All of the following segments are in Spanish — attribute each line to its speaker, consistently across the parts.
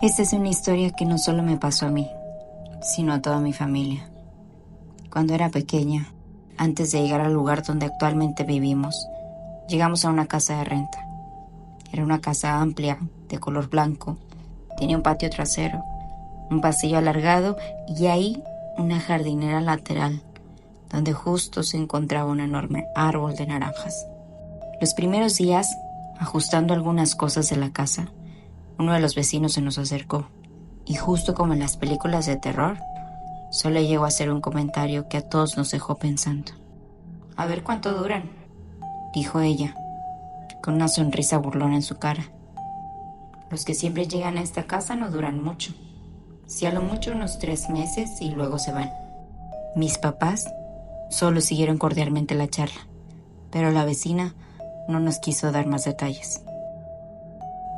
Speaker 1: Esta es una historia que no solo me pasó a mí, sino a toda mi familia. Cuando era pequeña, antes de llegar al lugar donde actualmente vivimos, llegamos a una casa de renta. Era una casa amplia, de color blanco, tenía un patio trasero, un pasillo alargado y ahí una jardinera lateral, donde justo se encontraba un enorme árbol de naranjas. Los primeros días, ajustando algunas cosas de la casa, uno de los vecinos se nos acercó y justo como en las películas de terror, solo llegó a hacer un comentario que a todos nos dejó pensando. «A ver cuánto duran», dijo ella, con una sonrisa burlona en su cara. «Los que siempre llegan a esta casa no duran mucho. Si a lo mucho unos 3 meses y luego se van». Mis papás solo siguieron cordialmente la charla, pero la vecina no nos quiso dar más detalles.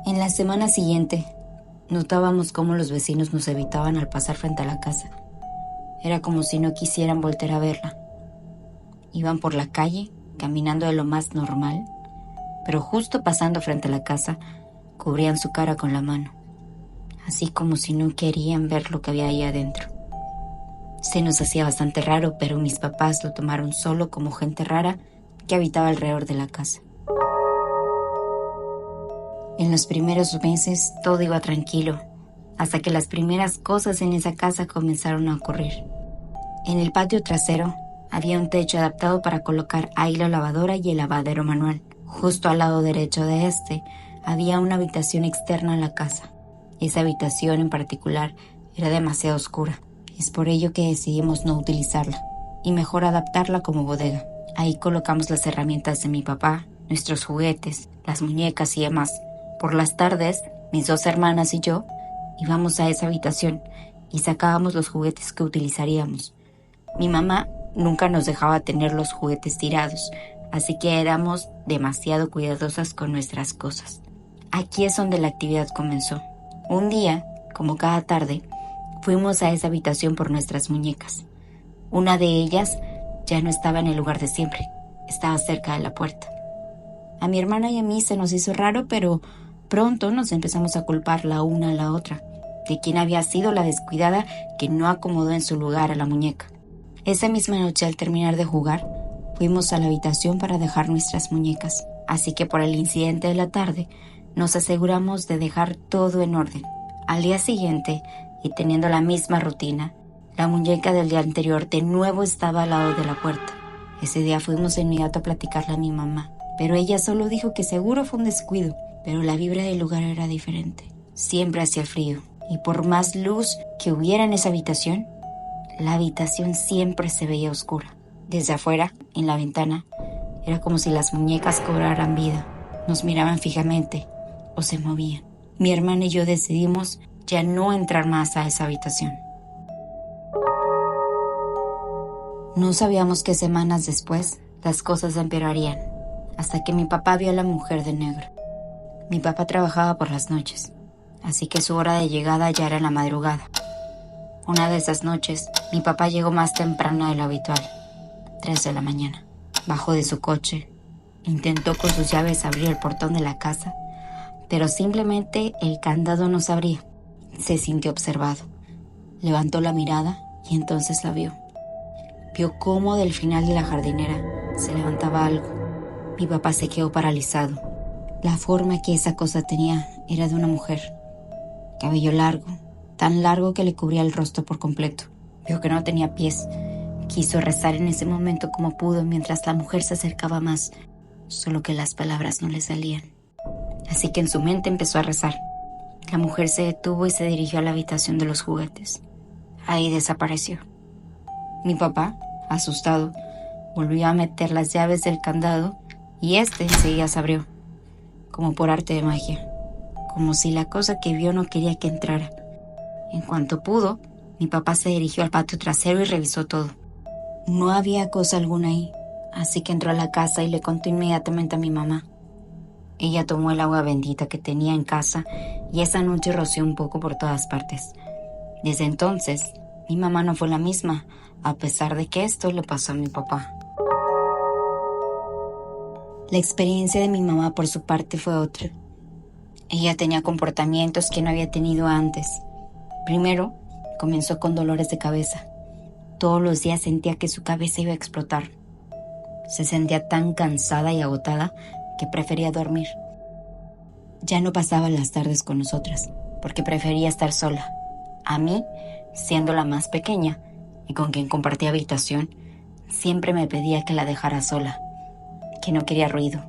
Speaker 1: En la semana siguiente, notábamos cómo los vecinos nos evitaban al pasar frente a la casa. Era como si no quisieran voltear a verla. Iban por la calle, caminando de lo más normal, pero justo pasando frente a la casa, cubrían su cara con la mano, así como si no querían ver lo que había ahí adentro. Se nos hacía bastante raro, pero mis papás lo tomaron solo como gente rara que habitaba alrededor de la casa. En los primeros meses todo iba tranquilo, hasta que las primeras cosas en esa casa comenzaron a ocurrir. En el patio trasero había un techo adaptado para colocar ahí la lavadora y el lavadero manual. Justo al lado derecho de este había una habitación externa a la casa. Esa habitación en particular era demasiado oscura. Es por ello que decidimos no utilizarla y mejor adaptarla como bodega. Ahí colocamos las herramientas de mi papá, nuestros juguetes, las muñecas y demás. Por las tardes, mis 2 hermanas y yo íbamos a esa habitación y sacábamos los juguetes que utilizaríamos. Mi mamá nunca nos dejaba tener los juguetes tirados, así que éramos demasiado cuidadosas con nuestras cosas. Aquí es donde la actividad comenzó. Un día, como cada tarde, fuimos a esa habitación por nuestras muñecas. Una de ellas ya no estaba en el lugar de siempre, estaba cerca de la puerta. A mi hermana y a mí se nos hizo raro, pero pronto nos empezamos a culpar la una a la otra, de quién había sido la descuidada que no acomodó en su lugar a la muñeca. Esa misma noche, al terminar de jugar, fuimos a la habitación para dejar nuestras muñecas, así que por el incidente de la tarde, nos aseguramos de dejar todo en orden. Al día siguiente, y teniendo la misma rutina, la muñeca del día anterior de nuevo estaba al lado de la puerta. Ese día fuimos de inmediato a platicarle a mi mamá, pero ella solo dijo que seguro fue un descuido, pero la vibra del lugar era diferente. Siempre hacía frío, y por más luz que hubiera en esa habitación, la habitación siempre se veía oscura. Desde afuera, en la ventana, era como si las muñecas cobraran vida. Nos miraban fijamente o se movían. Mi hermana y yo decidimos ya no entrar más a esa habitación. No sabíamos que semanas después las cosas empeorarían, hasta que mi papá vio a la mujer de negro. Mi papá trabajaba por las noches, así que su hora de llegada ya era en la madrugada. Una de esas noches, mi papá llegó más temprano de lo habitual, 3 de la mañana. Bajó de su coche, intentó con sus llaves abrir el portón de la casa, pero simplemente el candado no se abría. Se sintió observado. Levantó la mirada y entonces la vio. Vio cómo del final de la jardinera se levantaba algo. Mi papá se quedó paralizado. La forma que esa cosa tenía era de una mujer. Cabello largo, tan largo que le cubría el rostro por completo. Vio que no tenía pies. Quiso rezar en ese momento como pudo mientras la mujer se acercaba más, solo que las palabras no le salían. Así que en su mente empezó a rezar. La mujer se detuvo y se dirigió a la habitación de los juguetes. Ahí desapareció. Mi papá, asustado, volvió a meter las llaves del candado y este enseguida se abrió, como por arte de magia, como si la cosa que vio no quería que entrara. En cuanto pudo, mi papá se dirigió al patio trasero y revisó todo. No había cosa alguna ahí, así que entró a la casa y le contó inmediatamente a mi mamá. Ella tomó el agua bendita que tenía en casa y esa noche roció un poco por todas partes. Desde entonces, mi mamá no fue la misma, a pesar de que esto le pasó a mi papá. La experiencia de mi mamá por su parte fue otra. Ella tenía comportamientos que no había tenido antes. Primero, comenzó con dolores de cabeza. Todos los días sentía que su cabeza iba a explotar. Se sentía tan cansada y agotada que prefería dormir. Ya no pasaba las tardes con nosotras, porque prefería estar sola. A mí, siendo la más pequeña y con quien compartía habitación, siempre me pedía que la dejara sola, que no quería ruido.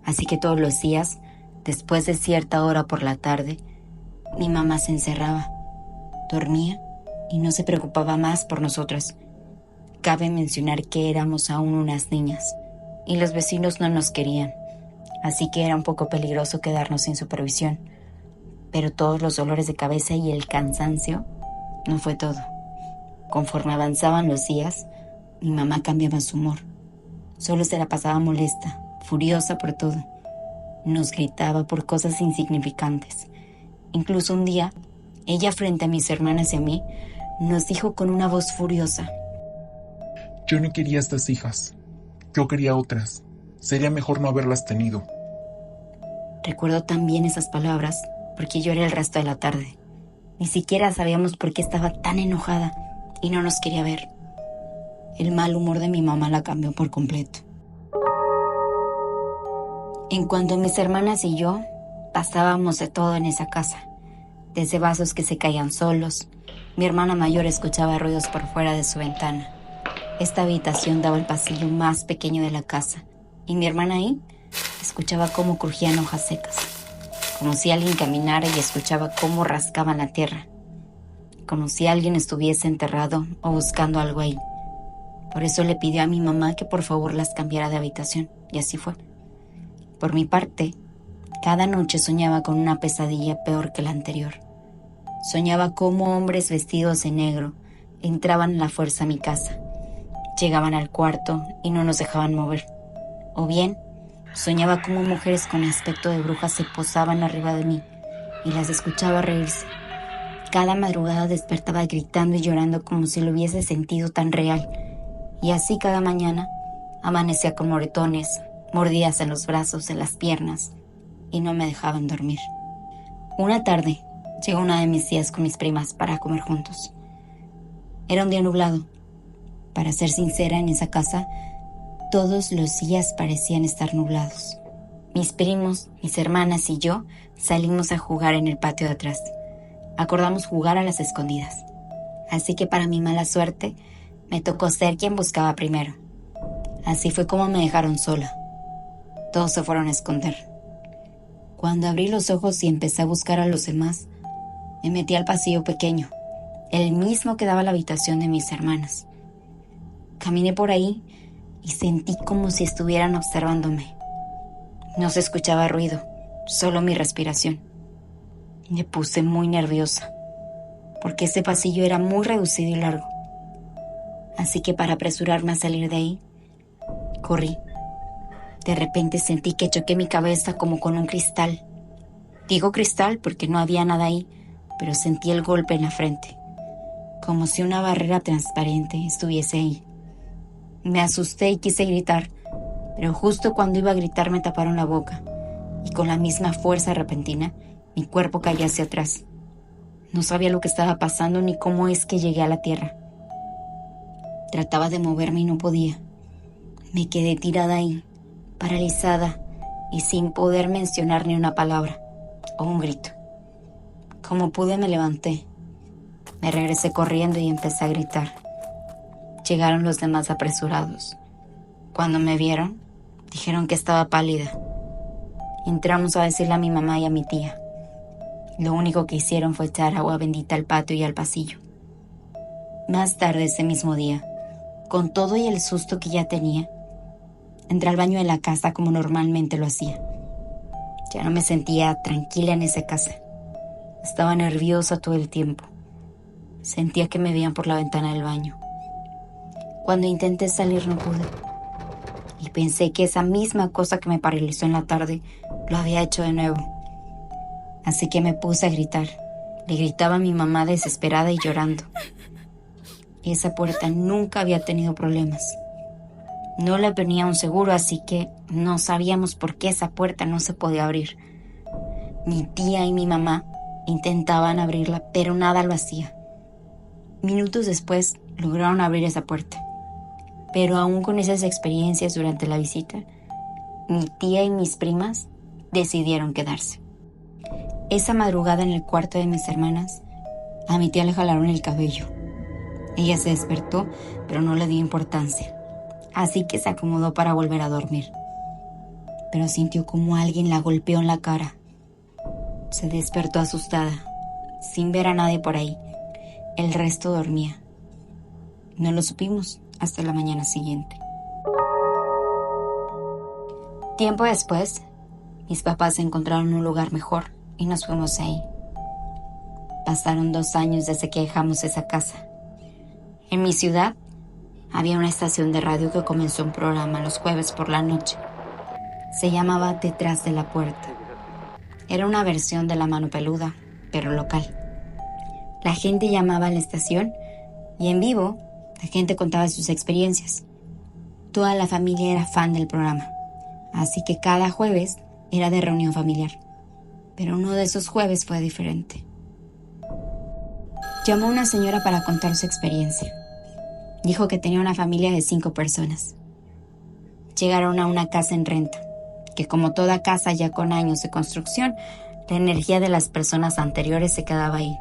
Speaker 1: Así que todos los días, después de cierta hora por la tarde, mi mamá se encerraba, dormía y no se preocupaba más por nosotras. Cabe mencionar que éramos aún unas niñas y los vecinos no nos querían, así que era un poco peligroso quedarnos sin supervisión. Pero todos los dolores de cabeza y el cansancio no fue todo. Conforme avanzaban los días, mi mamá cambiaba su humor. Solo se la pasaba molesta, furiosa por todo. Nos gritaba por cosas insignificantes. Incluso un día, ella frente a mis hermanas y a mí, nos dijo con una voz furiosa:
Speaker 2: Yo no quería estas hijas. Yo quería otras. Sería mejor no haberlas tenido.
Speaker 1: Recuerdo tan bien esas palabras porque lloré el resto de la tarde. Ni siquiera sabíamos por qué estaba tan enojada y no nos quería ver. El mal humor de mi mamá la cambió por completo. En cuanto a mis hermanas y yo, pasábamos de todo en esa casa. Desde vasos que se caían solos. Mi hermana mayor escuchaba ruidos por fuera de su ventana. Esta habitación daba al pasillo más pequeño de la casa. Y mi hermana ahí escuchaba cómo crujían hojas secas. Como si alguien caminara y escuchaba cómo rascaban la tierra. Como si alguien estuviese enterrado o buscando algo ahí. Por eso le pidió a mi mamá que por favor las cambiara de habitación. Y así fue. Por mi parte, cada noche soñaba con una pesadilla peor que la anterior. Soñaba cómo hombres vestidos de negro entraban a la fuerza a mi casa. Llegaban al cuarto y no nos dejaban mover. O bien, soñaba cómo mujeres con aspecto de brujas se posaban arriba de mí y las escuchaba reírse. Cada madrugada despertaba gritando y llorando como si lo hubiese sentido tan real. Y así cada mañana amanecía con moretones, mordidas en los brazos, en las piernas, y no me dejaban dormir. Una tarde llegó una de mis tías con mis primas para comer juntos. Era un día nublado. Para ser sincera, en esa casa todos los días parecían estar nublados. Mis primos, mis hermanas y yo salimos a jugar en el patio de atrás. Acordamos jugar a las escondidas. Así que para mi mala suerte, me tocó ser quien buscaba primero. Así fue como me dejaron sola. Todos se fueron a esconder. Cuando abrí los ojos y empecé a buscar a los demás, me metí al pasillo pequeño, el mismo que daba a la habitación de mis hermanas. Caminé por ahí y sentí como si estuvieran observándome. No se escuchaba ruido, solo mi respiración. Me puse muy nerviosa, porque ese pasillo era muy reducido y largo. Así que para apresurarme a salir de ahí, corrí. De repente sentí que choqué mi cabeza como con un cristal. Digo cristal porque no había nada ahí, pero sentí el golpe en la frente, como si una barrera transparente estuviese ahí. Me asusté y quise gritar, pero justo cuando iba a gritar me taparon la boca, y con la misma fuerza repentina, mi cuerpo cayó hacia atrás. No sabía lo que estaba pasando ni cómo es que llegué a la tierra. Trataba de moverme y no podía. Me quedé tirada ahí, paralizada y sin poder mencionar ni una palabra o un grito. Como pude me levanté. Me regresé corriendo y empecé a gritar. Llegaron los demás apresurados. Cuando me vieron, dijeron que estaba pálida. Entramos a decirle a mi mamá y a mi tía. Lo único que hicieron fue echar agua bendita al patio y al pasillo. Más tarde ese mismo día, con todo y el susto que ya tenía, entré al baño de la casa como normalmente lo hacía. Ya no me sentía tranquila en esa casa. Estaba nerviosa todo el tiempo. Sentía que me veían por la ventana del baño. Cuando intenté salir no pude. Y pensé que esa misma cosa que me paralizó en la tarde lo había hecho de nuevo. Así que me puse a gritar. Le gritaba a mi mamá desesperada y llorando. Esa puerta nunca había tenido problemas. No le venía un seguro, así que no sabíamos por qué esa puerta no se podía abrir. Mi tía y mi mamá intentaban abrirla, pero nada lo hacía. Minutos después lograron abrir esa puerta, pero aún con esas experiencias durante la visita, mi tía y mis primas decidieron quedarse. Esa madrugada en el cuarto de mis hermanas, a mi tía le jalaron el cabello. Ella se despertó, pero no le dio importancia, así que se acomodó para volver a dormir. Pero sintió como alguien la golpeó en la cara. Se despertó asustada, sin ver a nadie por ahí. El resto dormía. No lo supimos hasta la mañana siguiente. Tiempo después, mis papás encontraron un lugar mejor y nos fuimos ahí. Pasaron 2 años desde que dejamos esa casa. En mi ciudad había una estación de radio que comenzó un programa los jueves por la noche. Se llamaba Detrás de la Puerta. Era una versión de La Mano Peluda, pero local. La gente llamaba a la estación y en vivo la gente contaba sus experiencias. Toda la familia era fan del programa, así que cada jueves era de reunión familiar. Pero uno de esos jueves fue diferente. Llamó a una señora para contar su experiencia. Dijo que tenía una familia de 5 personas. Llegaron a una casa en renta, que como toda casa ya con años de construcción, la energía de las personas anteriores se quedaba ahí.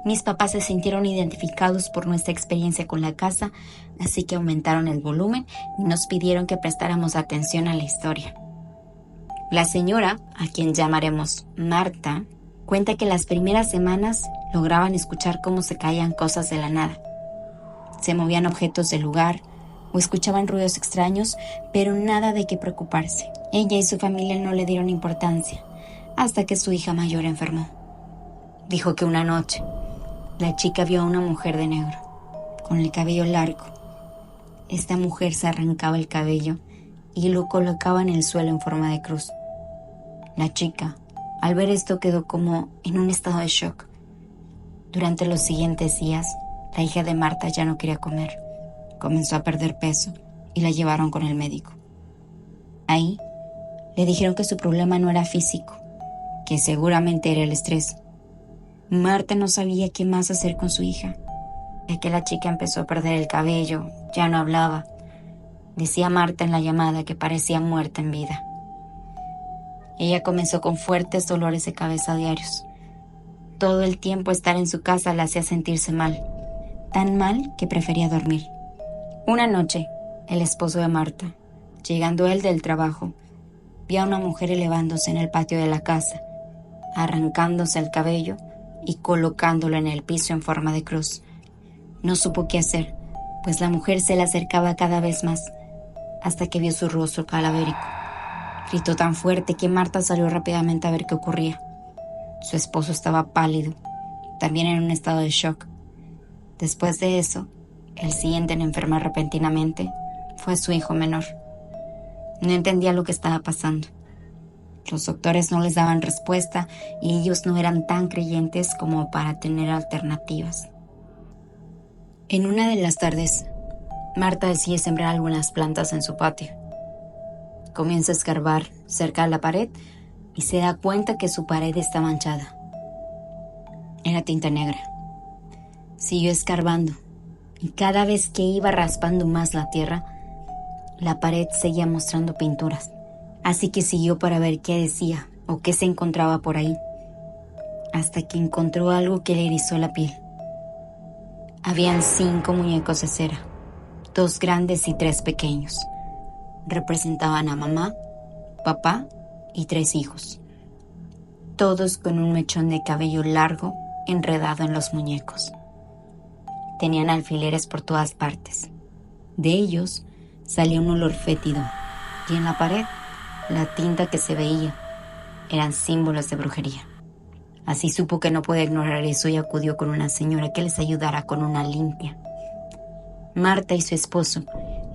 Speaker 1: Mis papás se sintieron identificados por nuestra experiencia con la casa, así que aumentaron el volumen y nos pidieron que prestáramos atención a la historia. La señora, a quien llamaremos Marta, cuenta que las primeras semanas lograban escuchar cómo se caían cosas de la nada. Se movían objetos del lugar o escuchaban ruidos extraños, pero nada de qué preocuparse. Ella y su familia no le dieron importancia, hasta que su hija mayor enfermó. Dijo que una noche, la chica vio a una mujer de negro, con el cabello largo. Esta mujer se arrancaba el cabello y lo colocaba en el suelo en forma de cruz. La chica, al ver esto, quedó como en un estado de shock. Durante los siguientes días, la hija de Marta ya no quería comer. Comenzó a perder peso y la llevaron con el médico. Ahí, le dijeron que su problema no era físico, que seguramente era el estrés. Marta no sabía qué más hacer con su hija, ya que la chica empezó a perder el cabello, ya no hablaba. Decía Marta en la llamada que parecía muerta en vida. Ella comenzó con fuertes dolores de cabeza diarios. Todo el tiempo estar en su casa la hacía sentirse mal, tan mal que prefería dormir. Una noche, el esposo de Marta, llegando él del trabajo, vio a una mujer elevándose en el patio de la casa, arrancándose el cabello y colocándolo en el piso en forma de cruz. No supo qué hacer, pues la mujer se le acercaba cada vez más, hasta que vio su rostro cadavérico. Gritó tan fuerte que Marta salió rápidamente a ver qué ocurría. Su esposo estaba pálido, también en un estado de shock. Después de eso, el siguiente en enfermar repentinamente fue su hijo menor. No entendía lo que estaba pasando. Los doctores no les daban respuesta y ellos no eran tan creyentes como para tener alternativas. En una de las tardes, Marta decide sembrar algunas plantas en su patio. Comienza a escarbar cerca de la pared y se da cuenta que su pared está manchada. Era tinta negra. Siguió escarbando y cada vez que iba raspando más la tierra, la pared seguía mostrando pinturas. Así que siguió para ver qué decía o qué se encontraba por ahí, hasta que encontró algo que le erizó la piel. Habían 5 muñecos de cera, 2 grandes y 3 pequeños. Representaban a mamá, papá y 3 hijos, todos con un mechón de cabello largo enredado en los muñecos. Tenían alfileres por todas partes. De ellos salía un olor fétido y en la pared, la tinta que se veía eran símbolos de brujería. Así supo que no podía ignorar eso y acudió con una señora que les ayudara con una limpia. Marta y su esposo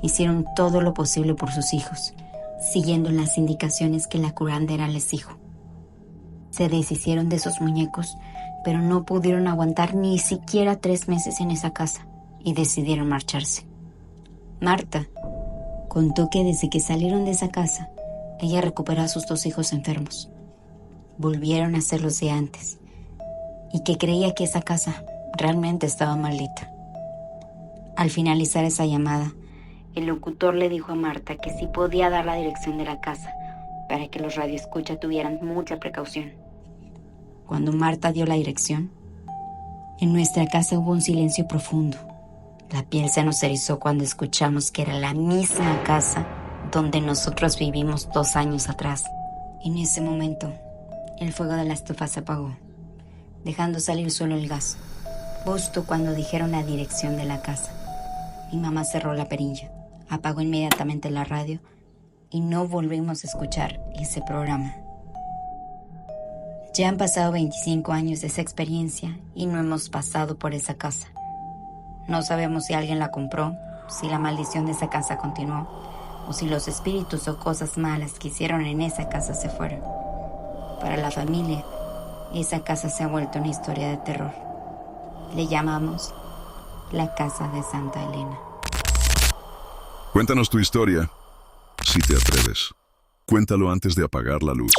Speaker 1: hicieron todo lo posible por sus hijos, siguiendo las indicaciones que la curandera les dijo. Se deshicieron de esos muñecos, pero no pudieron aguantar ni siquiera 3 meses en esa casa y decidieron marcharse. Marta contó que desde que salieron de esa casa, ella recuperó a sus 2 hijos enfermos. volvieron a ser los de antes y que creía que esa casa realmente estaba maldita. Al finalizar esa llamada, el locutor le dijo a Marta que sí podía dar la dirección de la casa para que los radioescuchas tuvieran mucha precaución. Cuando Marta dio la dirección, en nuestra casa hubo un silencio profundo. La piel se nos erizó cuando escuchamos que era la misma casa donde nosotros vivimos 2 años atrás. En ese momento, el fuego de la estufa se apagó, dejando salir solo el gas, justo cuando dijeron la dirección de la casa. Mi mamá cerró la perilla, apagó inmediatamente la radio y no volvimos a escuchar ese programa. Ya han pasado 25 años de esa experiencia y no hemos pasado por esa casa. No sabemos si alguien la compró, si la maldición de esa casa continuó, o si los espíritus o cosas malas que hicieron en esa casa se fueron. Para la familia, esa casa se ha vuelto una historia de terror. Le llamamos la Casa de Santa Elena.
Speaker 3: Cuéntanos tu historia, si te atreves. Cuéntalo antes de apagar la luz.